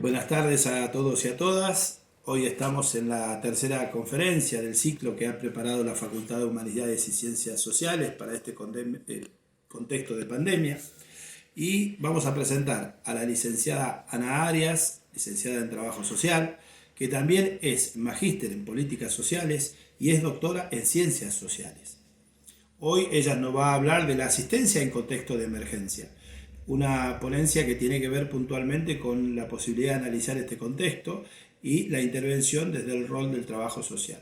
Buenas tardes a todos y a todas. Hoy estamos en la tercera conferencia del ciclo que ha preparado la Facultad de Humanidades y Ciencias Sociales para este contexto de pandemia. Y vamos a presentar a la licenciada Ana Arias, licenciada en Trabajo Social, que también es magíster en Políticas Sociales y es doctora en Ciencias Sociales. Hoy ella nos va a hablar de la asistencia en contexto de emergencia, una ponencia que tiene que ver puntualmente con la posibilidad de analizar este contexto y la intervención desde el rol del trabajo social.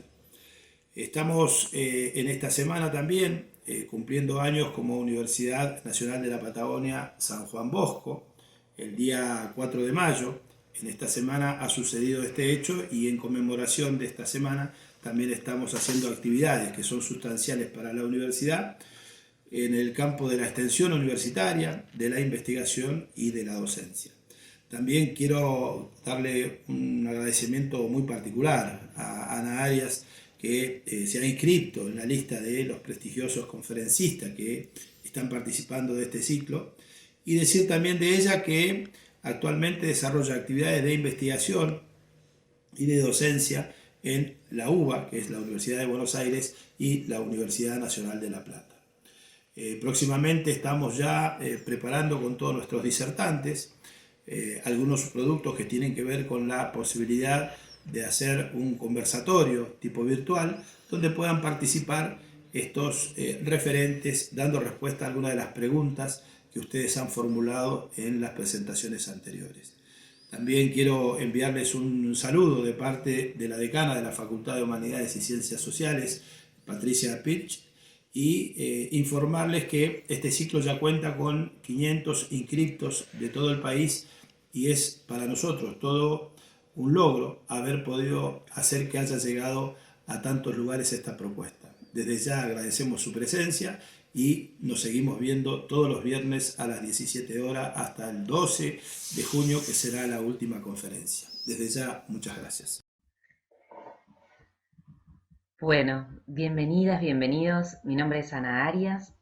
Estamos en esta semana también cumpliendo años como Universidad Nacional de la Patagonia San Juan Bosco, el día 4 de mayo. En esta semana ha sucedido este hecho y en conmemoración de esta semana también estamos haciendo actividades que son sustanciales para la universidad en el campo de la extensión universitaria, de la investigación y de la docencia. También quiero darle un agradecimiento muy particular a Ana Arias, que se ha inscrito en la lista de los prestigiosos conferencistas que están participando de este ciclo, y decir también de ella que actualmente desarrolla actividades de investigación y de docencia en la UBA, que es la Universidad de Buenos Aires, y la Universidad Nacional de La Plata. Próximamente estamos ya preparando con todos nuestros disertantes algunos productos que tienen que ver con la posibilidad de hacer un conversatorio tipo virtual donde puedan participar estos referentes dando respuesta a algunas de las preguntas que ustedes han formulado en las presentaciones anteriores. También quiero enviarles un saludo de parte de la decana de la Facultad de Humanidades y Ciencias Sociales, Patricia Pirch, y informarles que este ciclo ya cuenta con 500 inscriptos de todo el país y es para nosotros todo un logro haber podido hacer que haya llegado a tantos lugares esta propuesta. Desde ya agradecemos su presencia y nos seguimos viendo todos los viernes a las 17 horas hasta el 12 de junio, que será la última conferencia. Desde ya, muchas gracias. Bueno, bienvenidas, bienvenidos. Mi nombre es Ana Arias,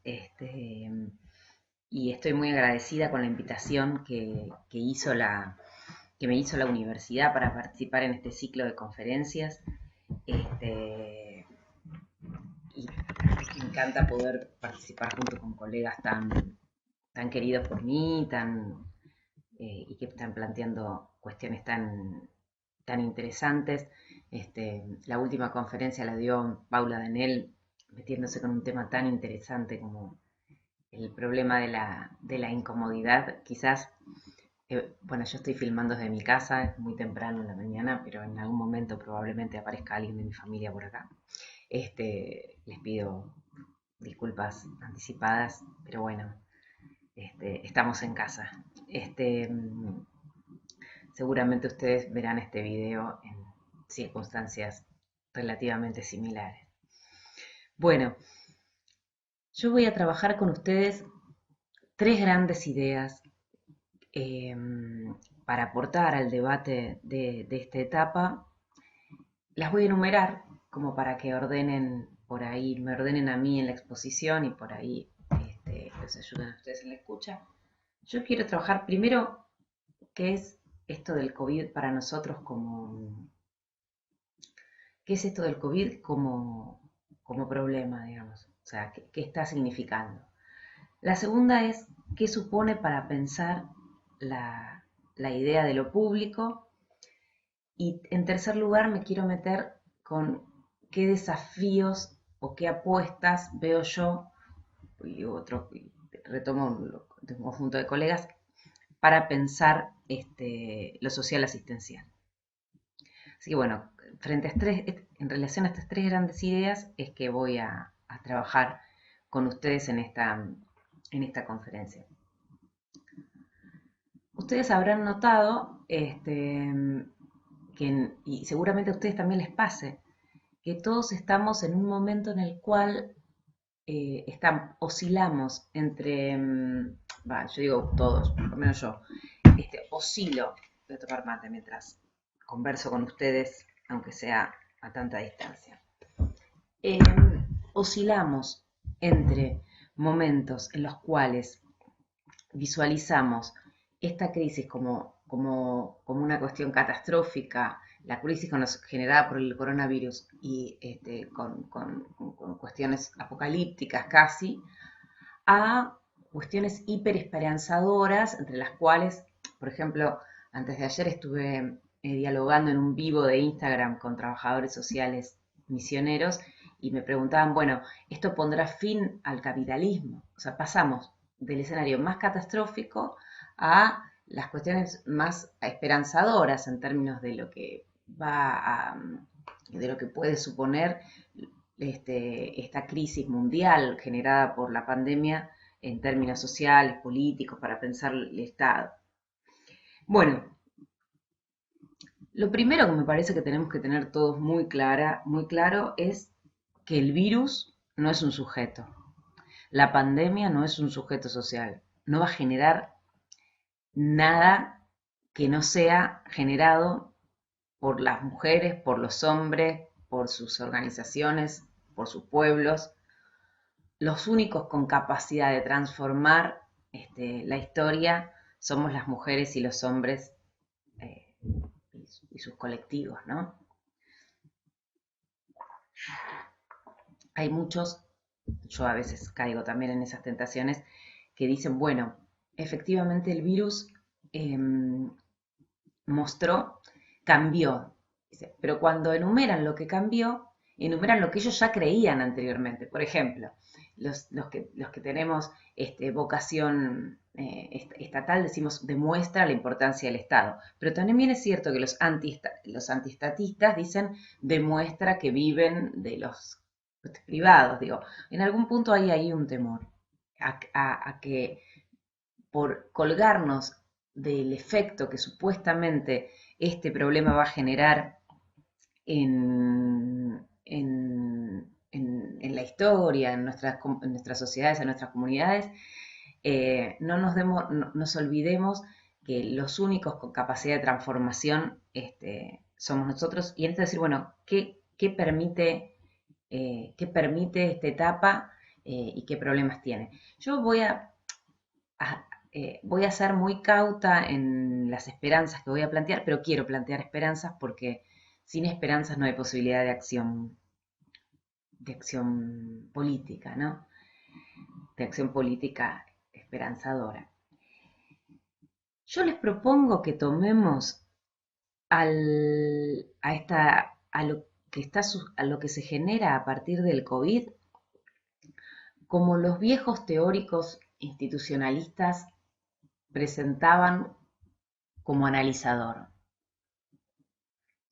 y estoy muy agradecida con la invitación que me hizo la universidad para participar en este ciclo de conferencias. Y me encanta poder participar junto con colegas tan queridos por mí, y que están planteando cuestiones tan interesantes. La última conferencia la dio Paula Denel, metiéndose con un tema tan interesante como el problema de la incomodidad. Quizás, bueno, yo estoy filmando desde mi casa, es muy temprano en la mañana, pero en algún momento probablemente aparezca alguien de mi familia por acá. Les pido disculpas anticipadas, pero bueno, estamos en casa. Seguramente ustedes verán este video en circunstancias relativamente similares. Bueno, yo voy a trabajar con ustedes tres grandes ideas eh, para aportar al debate de esta etapa. Las voy a enumerar como para que ordenen por ahí, me ordenen a mí en la exposición y por ahí les ayuden a ustedes en la escucha. Yo quiero trabajar primero qué es esto del COVID para nosotros qué es esto del COVID como problema, digamos, o sea, qué está significando. La segunda es qué supone para pensar la idea de lo público. Y en tercer lugar me quiero meter con qué desafíos o qué apuestas veo yo y retomo un conjunto de colegas para pensar lo social asistencial. Así que bueno, en relación a estas tres grandes ideas es que voy a trabajar con ustedes en esta conferencia. Ustedes habrán notado, y seguramente a ustedes también les pase, que todos estamos en un momento en el cual oscilamos entre, yo digo todos, por lo menos yo, oscilo, voy a tomar mate mientras converso con ustedes, aunque sea a tanta distancia. Eh, Oscilamos entre momentos en los cuales visualizamos esta crisis como una cuestión catastrófica, la crisis generada por el coronavirus y con cuestiones apocalípticas casi, a cuestiones hiperesperanzadoras, entre las cuales, por ejemplo, antes de ayer estuve dialogando en un vivo de Instagram con trabajadores sociales misioneros y me preguntaban, bueno, ¿esto pondrá fin al capitalismo? O sea, pasamos del escenario más catastrófico a las cuestiones más esperanzadoras en términos de lo que de lo que puede suponer esta crisis mundial generada por la pandemia en términos sociales, políticos, para pensar el Estado. Bueno, lo primero que me parece que tenemos que tener todos muy claro es que el virus no es un sujeto. La pandemia no es un sujeto social. No va a generar nada que no sea generado por las mujeres, por los hombres, por sus organizaciones, por sus pueblos. Los únicos con capacidad de transformar la historia somos las mujeres y los hombres eh, y sus colectivos, ¿no? Hay muchos, yo a veces caigo también en esas tentaciones, que dicen, bueno, efectivamente el virus eh, mostró, cambió, pero cuando enumeran lo que cambió, enumeran lo que ellos ya creían anteriormente. Por ejemplo, los que tenemos vocación estatal, decimos, demuestra la importancia del Estado. Pero también es cierto que los antiestatistas dicen, demuestra que viven de los privados. Digo, en algún punto hay ahí un temor a que por colgarnos del efecto que supuestamente este problema va a generar en la historia, en nuestras sociedades, en nuestras comunidades, no nos olvidemos que los únicos con capacidad de transformación somos nosotros. Y en esto decir, bueno, ¿qué permite esta etapa y qué problemas tiene? Yo voy a ser muy cauta en las esperanzas que voy a plantear, pero quiero plantear esperanzas porque sin esperanzas no hay posibilidad de acción política, ¿no? De acción política esperanzadora. Yo les propongo que tomemos a lo que se genera a partir del COVID como los viejos teóricos institucionalistas presentaban como analizador.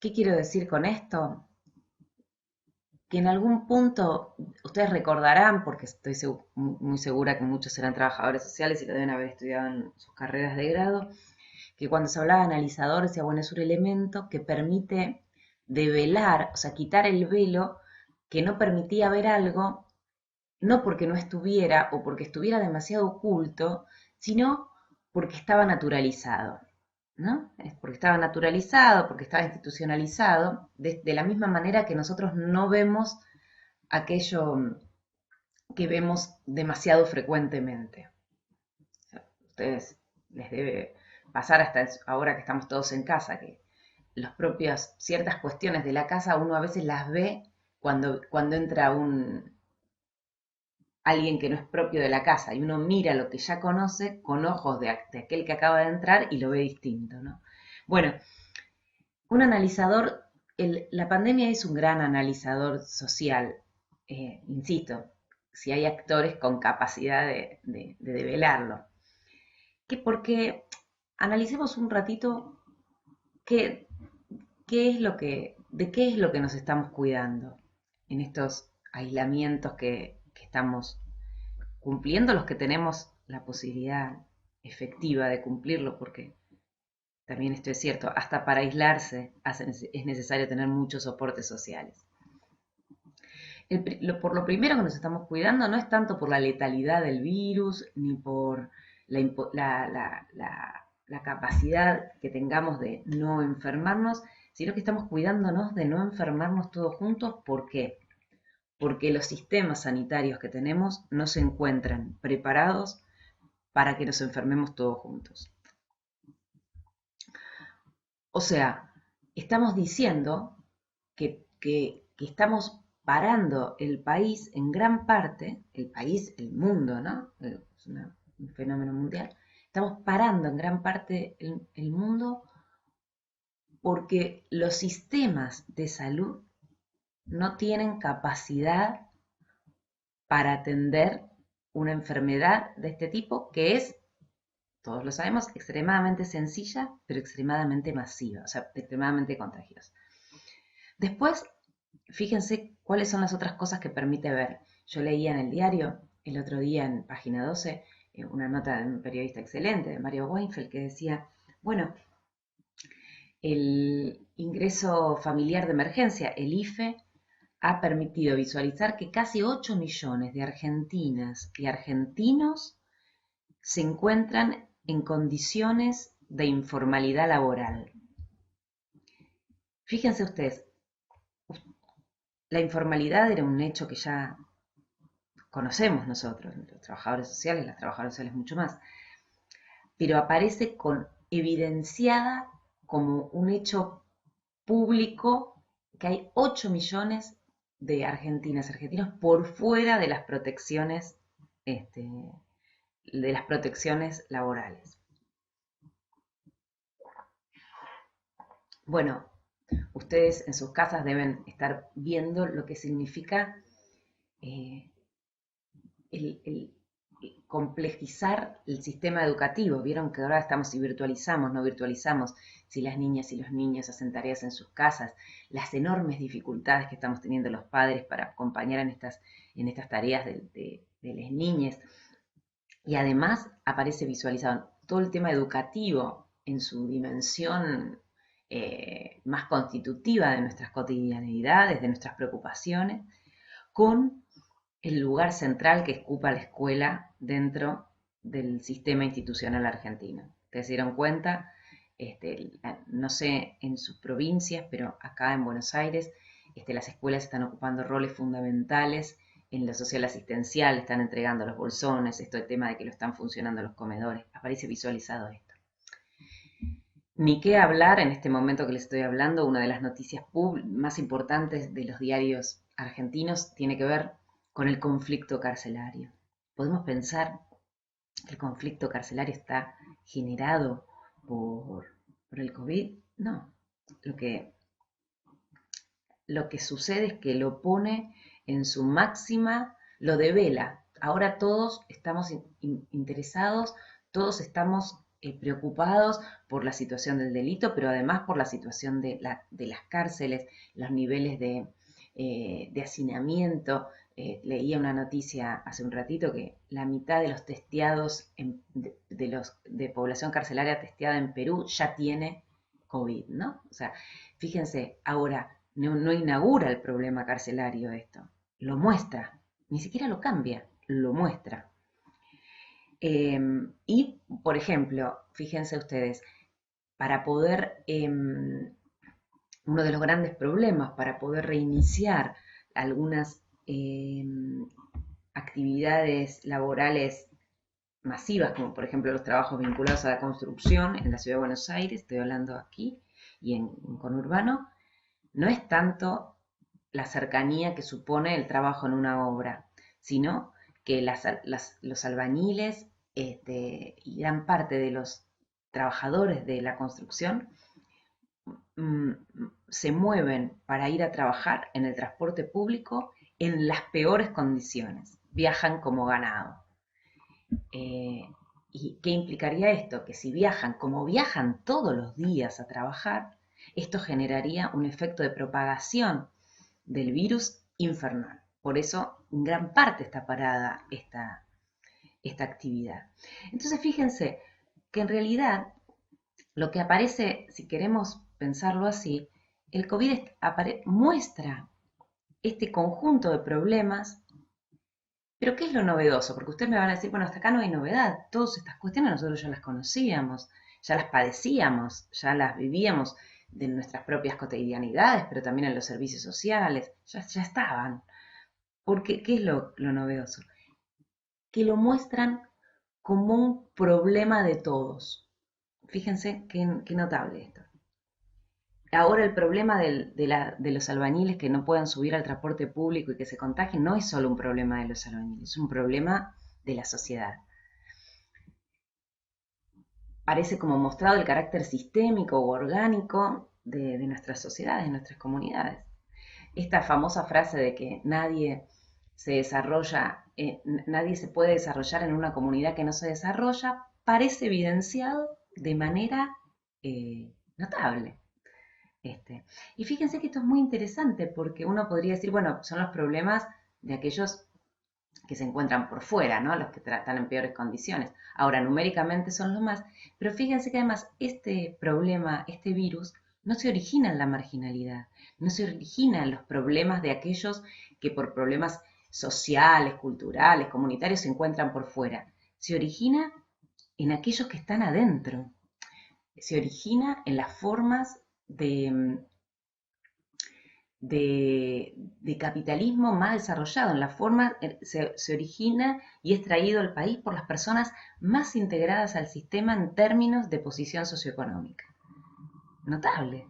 ¿Qué quiero decir con esto? Que en algún punto ustedes recordarán, porque estoy muy segura que muchos serán trabajadores sociales y lo deben haber estudiado en sus carreras de grado, que cuando se hablaba de analizador decía, bueno, es un elemento que permite develar, o sea, quitar el velo que no permitía ver algo, no porque no estuviera o porque estuviera demasiado oculto, sino porque estaba naturalizado. ¿No? Es porque estaba naturalizado, porque estaba institucionalizado, de la misma manera que nosotros no vemos aquello que vemos demasiado frecuentemente. O sea, a ustedes les debe pasar hasta ahora que estamos todos en casa, que ciertas cuestiones de la casa uno a veces las ve cuando entra alguien que no es propio de la casa y uno mira lo que ya conoce con ojos de aquel que acaba de entrar y lo ve distinto, ¿no? Bueno, un analizador, la pandemia es un gran analizador social, insisto, si hay actores con capacidad de develarlo. Porque analicemos un ratito qué, de qué es lo que nos estamos cuidando en estos aislamientos que estamos cumpliendo, los que tenemos la posibilidad efectiva de cumplirlo, porque también esto es cierto, hasta para aislarse es necesario tener muchos soportes sociales. por lo primero que nos estamos cuidando no es tanto por la letalidad del virus, ni por la capacidad que tengamos de no enfermarnos, sino que estamos cuidándonos de no enfermarnos todos juntos. ¿Por qué? Porque los sistemas sanitarios que tenemos no se encuentran preparados para que nos enfermemos todos juntos. O sea, estamos diciendo que estamos parando el país en gran parte, el país, el mundo, ¿no? Es un fenómeno mundial. Estamos parando en gran parte el mundo porque los sistemas de salud no tienen capacidad para atender una enfermedad de este tipo que es, todos lo sabemos, extremadamente sencilla, pero extremadamente masiva, o sea, extremadamente contagiosa. Después, fíjense cuáles son las otras cosas que permite ver. Yo leía en el diario el otro día en página 12 una nota de un periodista excelente, de Mario Weinfeld, que decía, bueno, el ingreso familiar de emergencia, el IFE, ha permitido visualizar que casi 8 millones de argentinas y argentinos se encuentran en condiciones de informalidad laboral. Fíjense ustedes, la informalidad era un hecho que ya conocemos nosotros, los trabajadores sociales, las trabajadoras sociales mucho más, pero aparece evidenciada como un hecho público que hay 8 millones de argentinas y argentinos por fuera de las protecciones, laborales. Bueno, ustedes en sus casas deben estar viendo lo que significa el complejizar el sistema educativo. Vieron que ahora estamos, si virtualizamos, no virtualizamos, si las niñas y los niños hacen tareas en sus casas, las enormes dificultades que estamos teniendo los padres para acompañar en estas tareas de las niñas. Y además aparece visualizado todo el tema educativo en su dimensión más constitutiva de nuestras cotidianidades, de nuestras preocupaciones, con el lugar central que ocupa la escuela dentro del sistema institucional argentino. ¿Ustedes se dieron cuenta? No sé en sus provincias, pero acá en Buenos Aires las escuelas están ocupando roles fundamentales en lo social asistencial, están entregando los bolsones, el tema de que lo están funcionando los comedores, aparece visualizado esto. Ni qué hablar en este momento que les estoy hablando, una de las noticias más importantes de los diarios argentinos tiene que ver con el conflicto carcelario. ¿Podemos pensar que el conflicto carcelario está generado por el COVID? No. Lo que sucede es que lo pone en su máxima, lo devela. Ahora todos estamos interesados, todos estamos preocupados por la situación del delito, pero además por la situación de las cárceles, los niveles de hacinamiento. Leía una noticia hace un ratito que la mitad de los testeados de población carcelaria testeada en Perú ya tiene COVID, ¿no? O sea, fíjense, ahora no inaugura el problema carcelario esto, lo muestra, ni siquiera lo cambia, lo muestra. Y, por ejemplo, fíjense ustedes, para poder, uno de los grandes problemas para poder reiniciar algunas actividades laborales masivas, como por ejemplo los trabajos vinculados a la construcción en la ciudad de Buenos Aires, estoy hablando aquí, y en conurbano, no es tanto la cercanía que supone el trabajo en una obra, sino que los albañiles y gran parte de los trabajadores de la construcción se mueven para ir a trabajar en el transporte público en las peores condiciones, viajan como ganado. ¿Y qué implicaría esto? Que si viajan como viajan todos los días a trabajar, esto generaría un efecto de propagación del virus infernal. Por eso, en gran parte está parada esta actividad. Entonces, fíjense que en realidad lo que aparece, si queremos pensarlo así, el COVID muestra este conjunto de problemas. Pero ¿qué es lo novedoso? Porque ustedes me van a decir, bueno, hasta acá no hay novedad. Todas estas cuestiones nosotros ya las conocíamos, ya las padecíamos, ya las vivíamos de nuestras propias cotidianidades, pero también en los servicios sociales, ya estaban. Porque, ¿qué es lo novedoso? Que lo muestran como un problema de todos. Fíjense qué notable esto. Ahora el problema de los albañiles que no puedan subir al transporte público y que se contagien no es solo un problema de los albañiles, es un problema de la sociedad. Parece como mostrado el carácter sistémico o orgánico de nuestras sociedades, de nuestras comunidades. Esta famosa frase de que nadie se puede desarrollar en una comunidad que no se desarrolla, parece evidenciado de manera notable. Y fíjense que esto es muy interesante porque uno podría decir, bueno, son los problemas de aquellos que se encuentran por fuera, ¿no? Los que están en peores condiciones. Ahora, numéricamente son los más, pero fíjense que además este problema, este virus, no se origina en la marginalidad, no se origina en los problemas de aquellos que por problemas sociales, culturales, comunitarios se encuentran por fuera. Se origina en aquellos que están adentro. Se origina en las formas de capitalismo más desarrollado, en la forma se origina y es traído al país por las personas más integradas al sistema en términos de posición socioeconómica. Notable,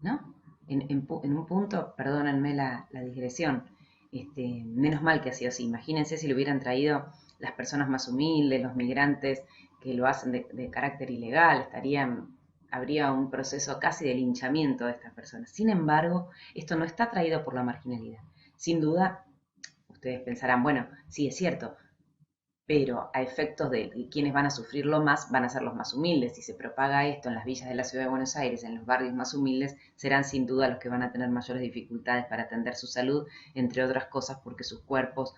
¿no? En un punto, perdónenme la digresión, menos mal que ha sido así. Imagínense si lo hubieran traído las personas más humildes, los migrantes que lo hacen de carácter ilegal, habría un proceso casi de linchamiento de estas personas. Sin embargo, esto no está traído por la marginalidad. Sin duda, ustedes pensarán, bueno, sí es cierto, pero a efectos de quienes van a sufrirlo más, van a ser los más humildes. Si se propaga esto en las villas de la ciudad de Buenos Aires, en los barrios más humildes, serán sin duda los que van a tener mayores dificultades para atender su salud, entre otras cosas porque sus cuerpos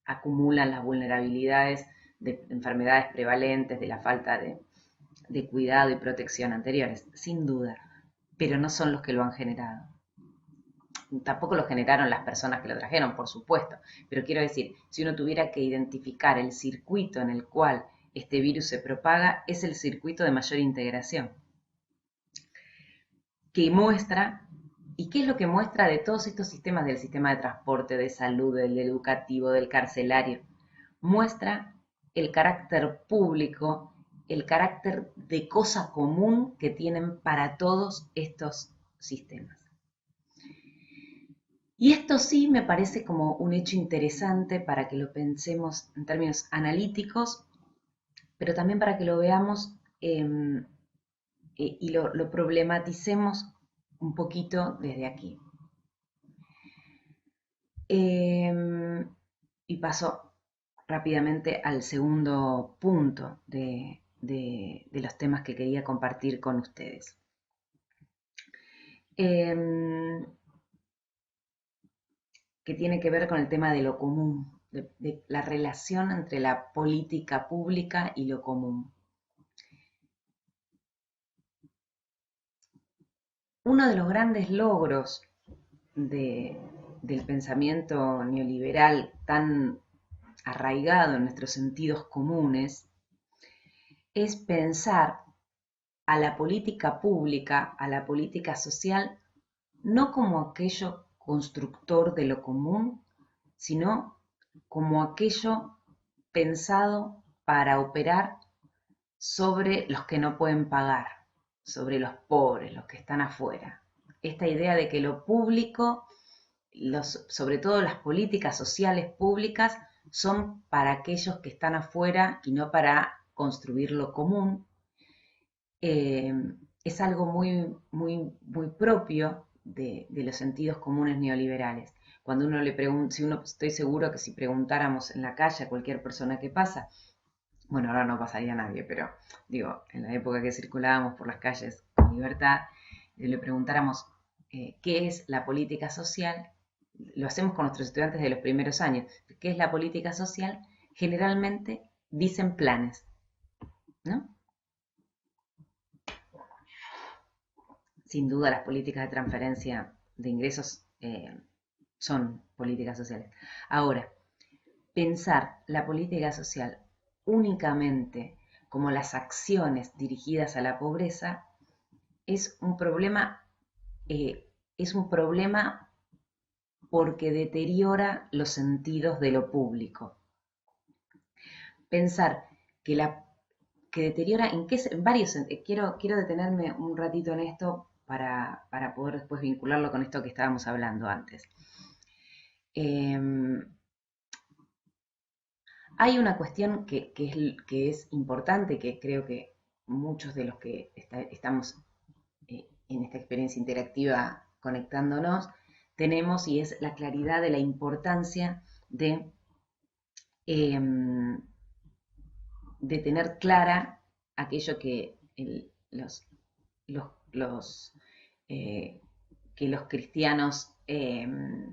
acumulan las vulnerabilidades de enfermedades prevalentes, de la falta de cuidado y protección anteriores, sin duda, pero no son los que lo han generado. Tampoco lo generaron las personas que lo trajeron, por supuesto, pero quiero decir, si uno tuviera que identificar el circuito en el cual este virus se propaga, es el circuito de mayor integración, que muestra, ¿y qué es lo que muestra de todos estos sistemas, del sistema de transporte, de salud, del educativo, del carcelario? Muestra el carácter público, el carácter de cosa común que tienen para todos estos sistemas. Y esto sí me parece como un hecho interesante para que lo pensemos en términos analíticos, pero también para que lo veamos y lo problematicemos un poquito desde aquí. Y paso rápidamente al segundo punto de los temas que quería compartir con ustedes. Que tiene que ver con el tema de lo común, de la relación entre la política pública y lo común. Uno de los grandes logros del pensamiento neoliberal tan arraigado en nuestros sentidos comunes es pensar a la política pública, a la política social, no como aquello constructor de lo común, sino como aquello pensado para operar sobre los que no pueden pagar, sobre los pobres, los que están afuera. Esta idea de que lo público, sobre todo las políticas sociales públicas, son para aquellos que están afuera y no para construir lo común, es algo muy propio de los sentidos comunes neoliberales. Cuando uno le pregunta, estoy seguro que si preguntáramos en la calle a cualquier persona que pasa, bueno, ahora no pasaría nadie, pero digo, en la época que circulábamos por las calles con libertad, le preguntáramos qué es la política social, lo hacemos con nuestros estudiantes de los primeros años, qué es la política social, generalmente dicen planes, ¿no? Sin duda las políticas de transferencia de ingresos son políticas sociales. Ahora, pensar la política social únicamente como las acciones dirigidas a la pobreza es un problema, es un problema porque deteriora los sentidos de lo público. Pensar que deteriora en qué varios quiero detenerme un ratito en esto para poder después vincularlo con esto que estábamos hablando antes. Hay una cuestión que es importante, que creo que muchos de los que estamos en esta experiencia interactiva conectándonos tenemos, y es la claridad de la importancia em, de tener clara aquello que los, que los cristianos, que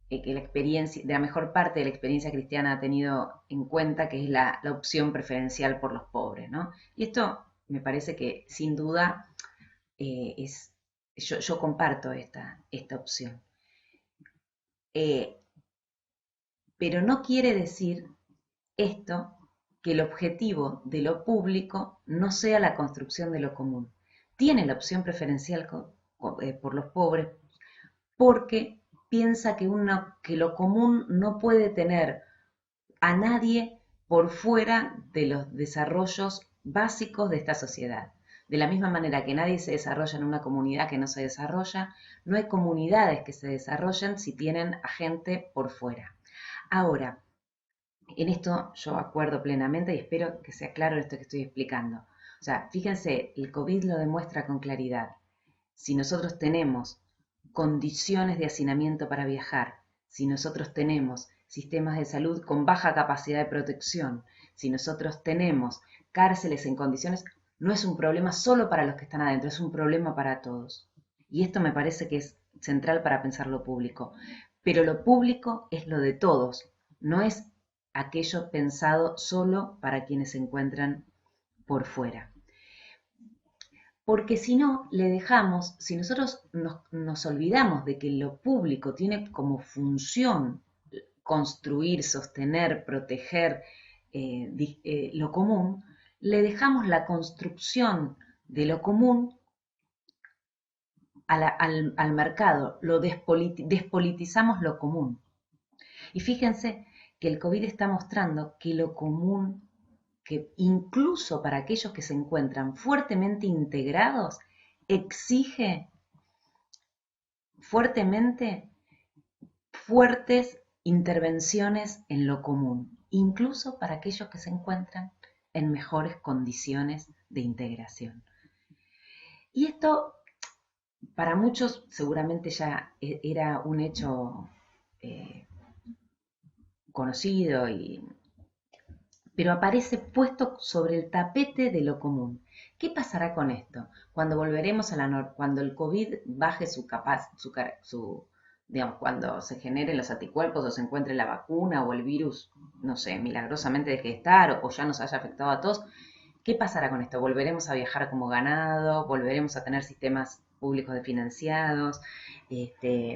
la experiencia, de la mejor parte de la experiencia cristiana ha tenido en cuenta, que es la opción preferencial por los pobres, ¿no? Y esto me parece que sin duda yo comparto esta opción. Pero no quiere decir esto que el objetivo de lo público no sea la construcción de lo común. Tiene la opción preferencial por los pobres porque piensa que lo común no puede tener a nadie por fuera de los desarrollos básicos de esta sociedad. De la misma manera que nadie se desarrolla en una comunidad que no se desarrolla, no hay comunidades que se desarrollen si tienen a gente por fuera. Ahora, en esto yo acuerdo plenamente y espero que sea claro esto que estoy explicando. O sea, fíjense, el COVID lo demuestra con claridad. Si nosotros tenemos condiciones de hacinamiento para viajar, si nosotros tenemos sistemas de salud con baja capacidad de protección, si nosotros tenemos cárceles en condiciones, no es un problema solo para los que están adentro, es un problema para todos. Y esto me parece que es central para pensar lo público. Pero lo público es lo de todos, no es aquello pensado solo para quienes se encuentran por fuera. Porque si no, le dejamos, si nosotros nos olvidamos de que lo público tiene como función construir, sostener, proteger lo común, le dejamos la construcción de lo común al mercado, despolitizamos lo común. Y fíjense que el COVID está mostrando que lo común, que incluso para aquellos que se encuentran fuertemente integrados, exige fuertes intervenciones en lo común, incluso para aquellos que se encuentran en mejores condiciones de integración. Y esto para muchos seguramente ya era un hecho conocido, pero aparece puesto sobre el tapete de lo común. ¿Qué pasará con esto? Cuando volveremos cuando el COVID baje digamos, cuando se generen los anticuerpos o se encuentre la vacuna o el virus, no sé, milagrosamente deje de estar o ya nos haya afectado a todos, ¿qué pasará con esto? ¿Volveremos a viajar como ganado? ¿Volveremos a tener sistemas públicos financiados?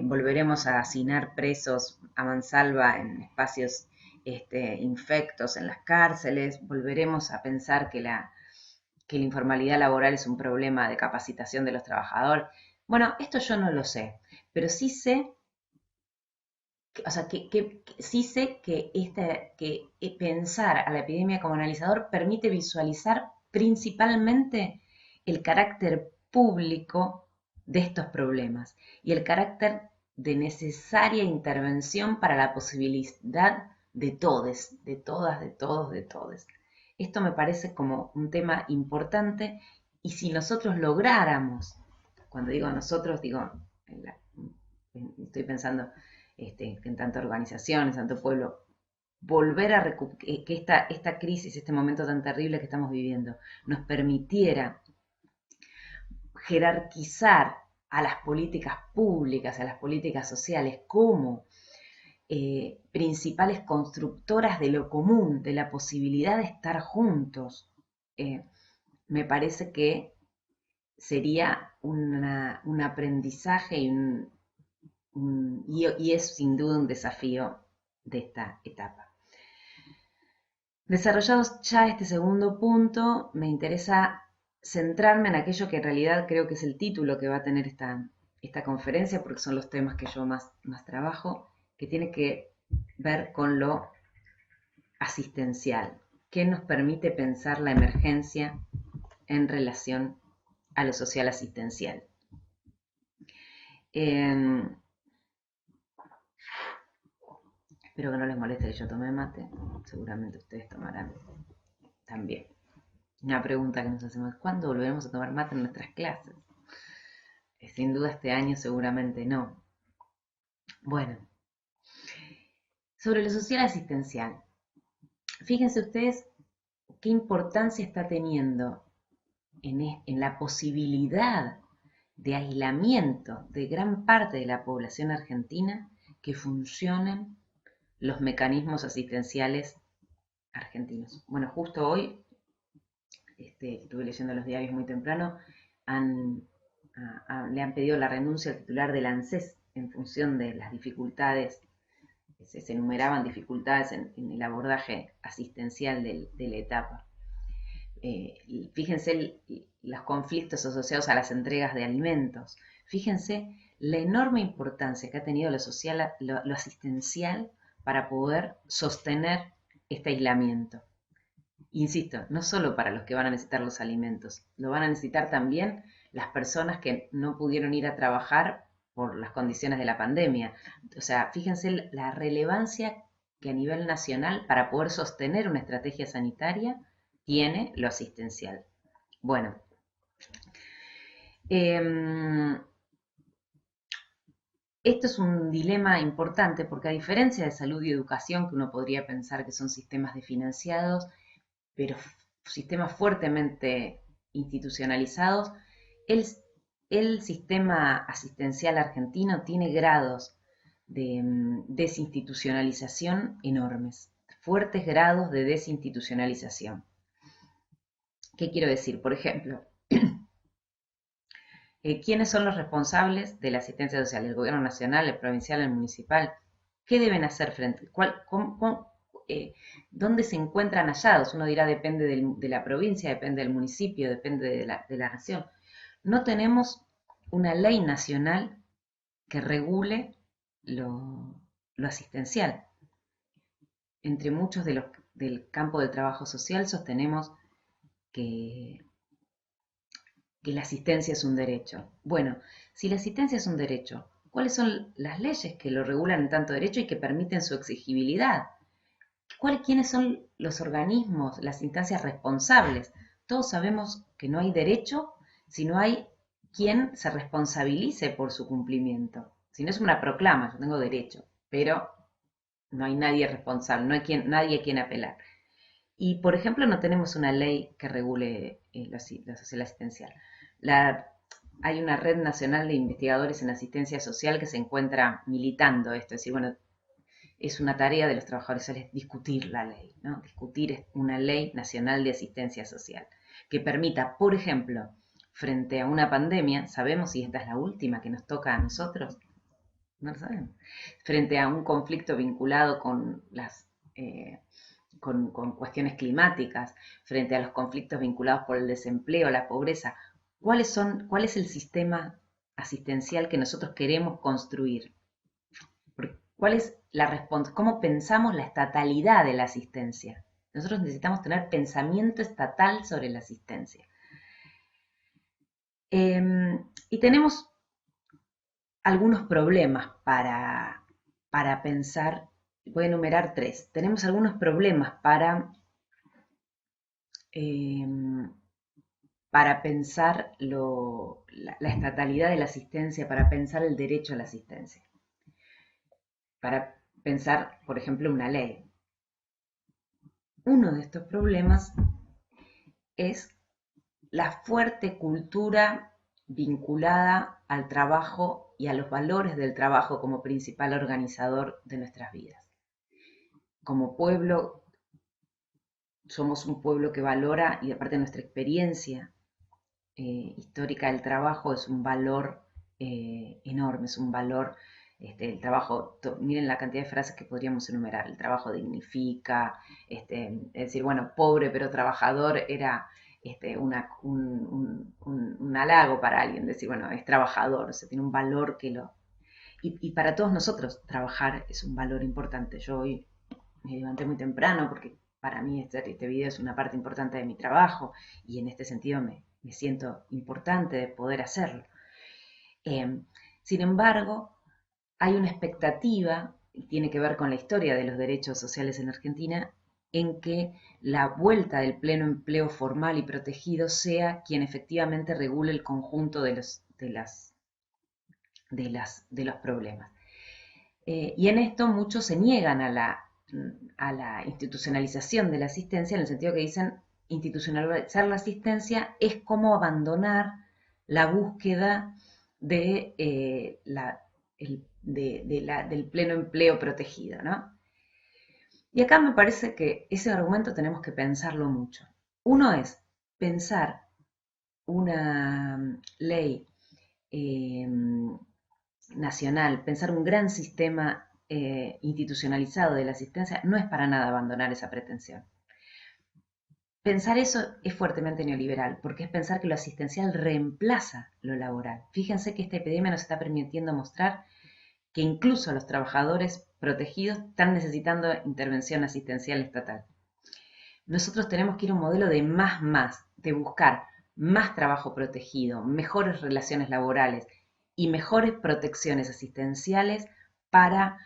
¿Volveremos a hacinar presos a mansalva en espacios infectos en las cárceles? ¿Volveremos a pensar que la informalidad laboral es un problema de capacitación de los trabajadores? Bueno, esto yo no lo sé, pero sí sé, o sea, sí sé que pensar a la epidemia como analizador permite visualizar principalmente el carácter público de estos problemas y el carácter de necesaria intervención para la posibilidad de todes, de todas, de todos, de todes. Esto me parece como un tema importante y si nosotros lográramos, cuando digo nosotros, digo, estoy pensando en tantas organizaciones, tanto pueblo, volver a que esta crisis, este momento tan terrible que estamos viviendo, nos permitiera jerarquizar a las políticas públicas, a las políticas sociales como principales constructoras de lo común, de la posibilidad de estar juntos, me parece que sería un aprendizaje y y es sin duda un desafío de esta etapa. Desarrollados ya este segundo punto, me interesa centrarme en aquello que en realidad creo que es el título que va a tener esta conferencia, porque son los temas que yo más trabajo, que tiene que ver con lo asistencial, que nos permite pensar la emergencia en relación a lo social asistencial. Espero que no les moleste que yo tome mate, seguramente ustedes tomarán también. Una pregunta que nos hacemos: ¿cuándo volveremos a tomar mate en nuestras clases? Sin duda este año seguramente no. Bueno, sobre lo social asistencial. Fíjense ustedes qué importancia está teniendo en la posibilidad de aislamiento de gran parte de la población argentina que funcionen los mecanismos asistenciales argentinos. Bueno, justo hoy, estuve leyendo los diarios muy temprano, le han pedido la renuncia al titular del ANSES en función de las dificultades, se enumeraban dificultades en el abordaje asistencial de la etapa. Fíjense los conflictos asociados a las entregas de alimentos. Fíjense la enorme importancia que ha tenido lo social, lo asistencial para poder sostener este aislamiento. Insisto, no solo para los que van a necesitar los alimentos, lo van a necesitar también las personas que no pudieron ir a trabajar por las condiciones de la pandemia. O sea, fíjense la relevancia que a nivel nacional para poder sostener una estrategia sanitaria tiene lo asistencial. Bueno, esto es un dilema importante porque, a diferencia de salud y educación, que uno podría pensar que son sistemas desfinanciados, pero sistemas fuertemente institucionalizados, el sistema asistencial argentino tiene grados de desinstitucionalización enormes, fuertes grados de desinstitucionalización. ¿Qué quiero decir? Por ejemplo, ¿quiénes son los responsables de la asistencia social? ¿El gobierno nacional, el provincial, el municipal? ¿Qué deben hacer frente? ¿Dónde se encuentran hallados? Uno dirá, depende de la provincia, depende del municipio, depende de la región. No tenemos una ley nacional que regule lo asistencial. Entre muchos del campo del trabajo social sostenemos que la asistencia es un derecho. Bueno, si la asistencia es un derecho, ¿cuáles son las leyes que lo regulan en tanto derecho y que permiten su exigibilidad? ¿Quiénes son los organismos, las instancias responsables? Todos sabemos que no hay derecho si no hay quien se responsabilice por su cumplimiento. Si no es una proclama, yo tengo derecho, pero no hay nadie responsable, no hay nadie a quien apelar. Y, por ejemplo, no tenemos una ley que regule la social asistencial. Hay una red nacional de investigadores en asistencia social que se encuentra militando esto. Es decir, bueno, es una tarea de los trabajadores sociales discutir la ley, ¿no? Discutir una ley nacional de asistencia social que permita, por ejemplo, frente a una pandemia, ¿sabemos si esta es la última que nos toca a nosotros? No lo sabemos. Frente a un conflicto vinculado con con cuestiones climáticas, frente a los conflictos vinculados por el desempleo, la pobreza, ¿cuál es el sistema asistencial que nosotros queremos construir? ¿Cuál es cómo pensamos la estatalidad de la asistencia? Nosotros necesitamos tener pensamiento estatal sobre la asistencia. Y tenemos algunos problemas para pensar. Voy a enumerar 3. Tenemos algunos problemas para pensar la estatalidad de la asistencia, para pensar el derecho a la asistencia, para pensar, por ejemplo, una ley. Uno de estos problemas es la fuerte cultura vinculada al trabajo y a los valores del trabajo como principal organizador de nuestras vidas. Como pueblo, somos un pueblo que valora, y aparte de nuestra experiencia histórica del trabajo, es un valor enorme, es un valor El trabajo, miren la cantidad de frases que podríamos enumerar, el trabajo dignifica, es decir, bueno, pobre pero trabajador era un halago para alguien, decir, bueno, es trabajador, o sea, tiene un valor que lo... Y para todos nosotros, trabajar es un valor importante. Yo hoy me levanté muy temprano porque para mí este video es una parte importante de mi trabajo y en este sentido me siento importante de poder hacerlo. Sin embargo, hay una expectativa, y tiene que ver con la historia de los derechos sociales en Argentina, en que la vuelta del pleno empleo formal y protegido sea quien efectivamente regule el conjunto de los problemas. Y en esto muchos se niegan a la institucionalización de la asistencia, en el sentido que dicen institucionalizar la asistencia es como abandonar la búsqueda del pleno empleo protegido, ¿no? Y acá me parece que ese argumento tenemos que pensarlo mucho. Uno es pensar una ley eh, nacional, pensar un gran sistema institucionalizado de la asistencia, no es para nada abandonar esa pretensión. Pensar eso es fuertemente neoliberal, porque es pensar que lo asistencial reemplaza lo laboral. Fíjense que esta epidemia nos está permitiendo mostrar que incluso los trabajadores protegidos están necesitando intervención asistencial estatal. Nosotros tenemos que ir a un modelo de más, de buscar más trabajo protegido, mejores relaciones laborales y mejores protecciones asistenciales para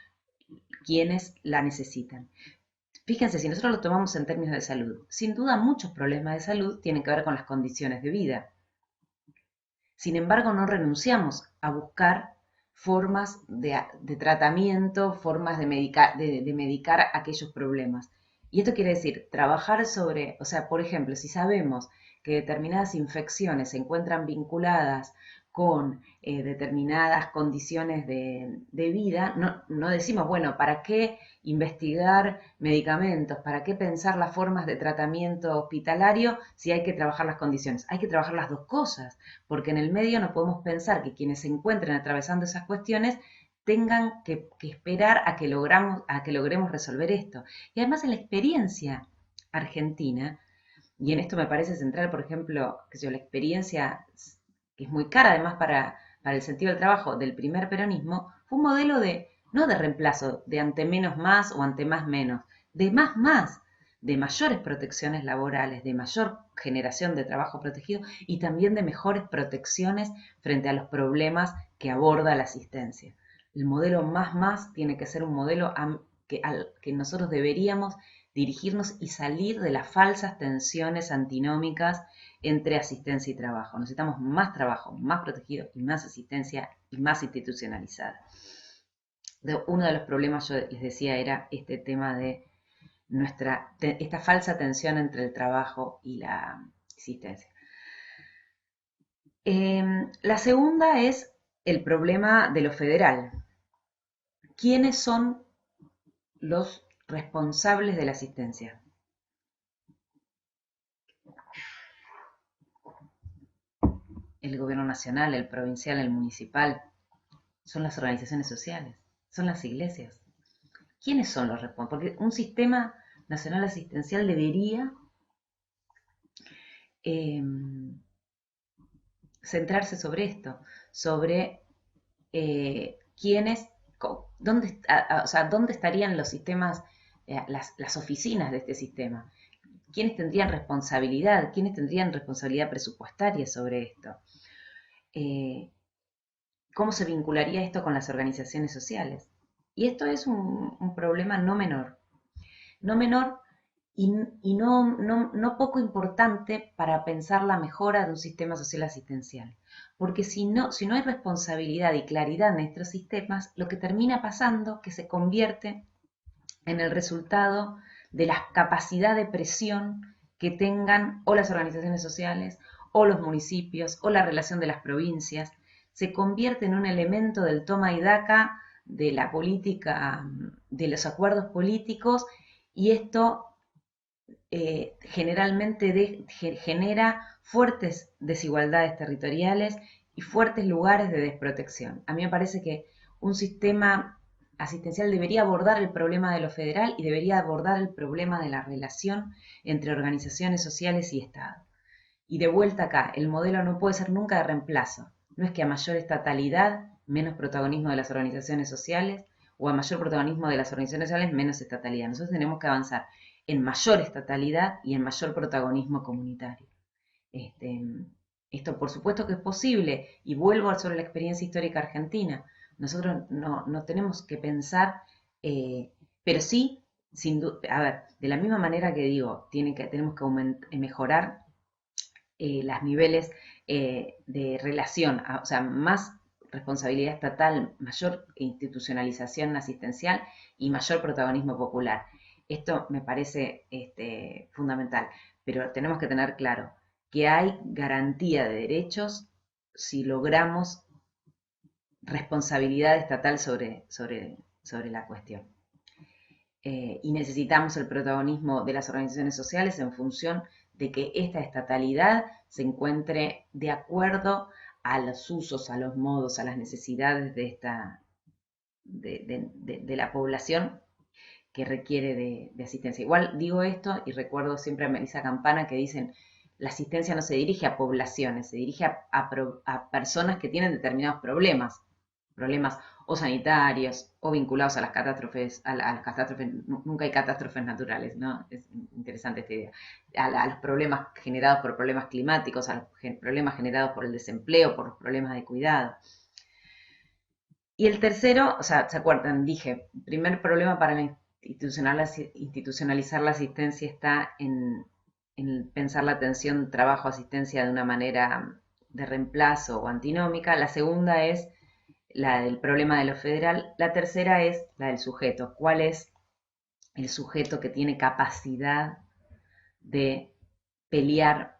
quienes la necesitan. Fíjense, si nosotros lo tomamos en términos de salud, sin duda muchos problemas de salud tienen que ver con las condiciones de vida. Sin embargo, no renunciamos a buscar formas de tratamiento, formas de medicar aquellos problemas. Y esto quiere decir trabajar sobre, o sea, por ejemplo, si sabemos que determinadas infecciones se encuentran vinculadas con determinadas condiciones de vida, no decimos, bueno, ¿para qué investigar medicamentos? ¿Para qué pensar las formas de tratamiento hospitalario si hay que trabajar las condiciones? Hay que trabajar las dos cosas, porque en el medio no podemos pensar que quienes se encuentren atravesando esas cuestiones tengan que esperar a que logremos resolver esto. Y además en la experiencia argentina, y en esto me parece central, por ejemplo, la experiencia que es muy cara además para el sentido del trabajo del primer peronismo, fue un modelo no de reemplazo, de ante menos más o ante más menos, de más, de mayores protecciones laborales, de mayor generación de trabajo protegido y también de mejores protecciones frente a los problemas que aborda la asistencia. El modelo más tiene que ser un modelo al que nosotros deberíamos dirigirnos y salir de las falsas tensiones antinómicas entre asistencia y trabajo. Necesitamos más trabajo, más protegido y más asistencia y más institucionalizada. Uno de los problemas, yo les decía, era este tema de esta falsa tensión entre el trabajo y la asistencia. La segunda es el problema de lo federal. ¿Quiénes son los responsables de la asistencia? El gobierno nacional, el provincial, el municipal, son las organizaciones sociales, son las iglesias. ¿Quiénes son los responsables? Porque un sistema nacional asistencial debería centrarse sobre esto, sobre quiénes, dónde estarían los sistemas, las oficinas de este sistema. ¿Quiénes tendrían responsabilidad? ¿Quiénes tendrían responsabilidad presupuestaria sobre esto? ¿Cómo se vincularía esto con las organizaciones sociales? Y esto es un problema no menor y no poco importante para pensar la mejora de un sistema social asistencial. Porque si no hay responsabilidad y claridad en estos sistemas, lo que termina pasando es que se convierte en el resultado de la capacidad de presión que tengan o las organizaciones sociales o los municipios o la relación de las provincias. Se convierte en un elemento del toma y daca de la política, de los acuerdos políticos, y esto generalmente genera fuertes desigualdades territoriales y fuertes lugares de desprotección. A mí me parece que un sistema asistencial debería abordar el problema de lo federal y debería abordar el problema de la relación entre organizaciones sociales y Estado. Y de vuelta acá, el modelo no puede ser nunca de reemplazo. No es que a mayor estatalidad, menos protagonismo de las organizaciones sociales, o a mayor protagonismo de las organizaciones sociales, menos estatalidad. Nosotros tenemos que avanzar en mayor estatalidad y en mayor protagonismo comunitario. Este, esto por supuesto que es posible, y vuelvo sobre la experiencia histórica argentina. Nosotros no tenemos que pensar, pero sí, sin a ver, de la misma manera que digo, tenemos que mejorar los niveles de relación, o sea, más responsabilidad estatal, mayor institucionalización asistencial y mayor protagonismo popular. Esto me parece fundamental, pero tenemos que tener claro que hay garantía de derechos si logramos responsabilidad estatal sobre la cuestión. Y necesitamos el protagonismo de las organizaciones sociales en función de que esta estatalidad se encuentre de acuerdo a los usos, a los modos, a las necesidades de la población que requiere de asistencia. Igual digo esto y recuerdo siempre a Melissa Campana que dicen, la asistencia no se dirige a poblaciones, se dirige a personas que tienen determinados problemas o sanitarios o vinculados a las catástrofes, a las catástrofes, nunca hay catástrofes naturales, ¿no? Es interesante esta idea. A los problemas generados por problemas climáticos, a los problemas generados por el desempleo, por los problemas de cuidado. Y el tercero, o sea, ¿se acuerdan? Dije, primer problema para institucionalizar la asistencia está en pensar la atención, trabajo, asistencia de una manera de reemplazo o antinómica. La segunda es la del problema de lo federal. La tercera es la del sujeto. ¿Cuál es el sujeto que tiene capacidad de pelear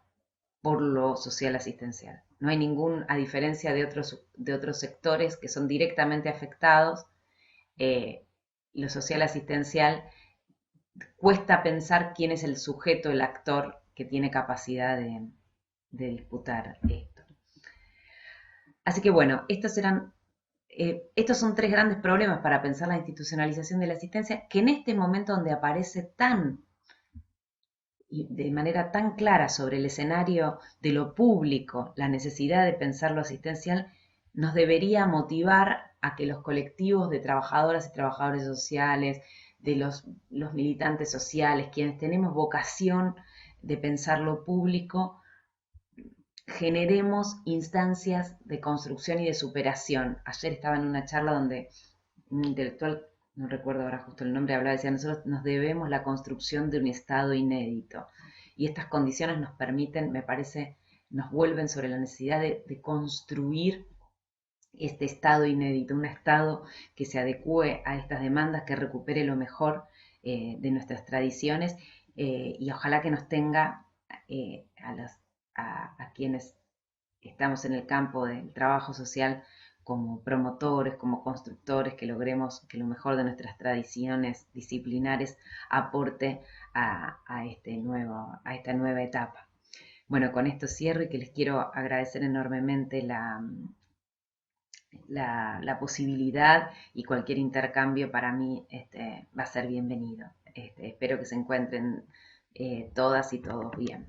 por lo social asistencial? No hay a diferencia de otros sectores que son directamente afectados, lo social asistencial cuesta pensar quién es el sujeto, el actor que tiene capacidad de disputar esto. Así que bueno, estos son tres grandes problemas para pensar la institucionalización de la asistencia, que en este momento donde aparece de manera tan clara sobre el escenario de lo público, la necesidad de pensar lo asistencial, nos debería motivar a que los colectivos de trabajadoras y trabajadores sociales, de los militantes sociales, quienes tenemos vocación de pensar lo público, generemos instancias de construcción y de superación. Ayer estaba en una charla donde un intelectual, no recuerdo ahora justo el nombre, hablaba, decía, nosotros nos debemos la construcción de un Estado inédito. Y estas condiciones nos permiten, me parece, nos vuelven sobre la necesidad de construir este Estado inédito, un Estado que se adecue a estas demandas, que recupere lo mejor de nuestras tradiciones y ojalá que nos tenga a quienes estamos en el campo del trabajo social como promotores, como constructores, que logremos que lo mejor de nuestras tradiciones disciplinares aporte a esta nueva etapa. Bueno, con esto cierro y que les quiero agradecer enormemente la posibilidad, y cualquier intercambio para mí va a ser bienvenido. Espero que se encuentren todas y todos bien.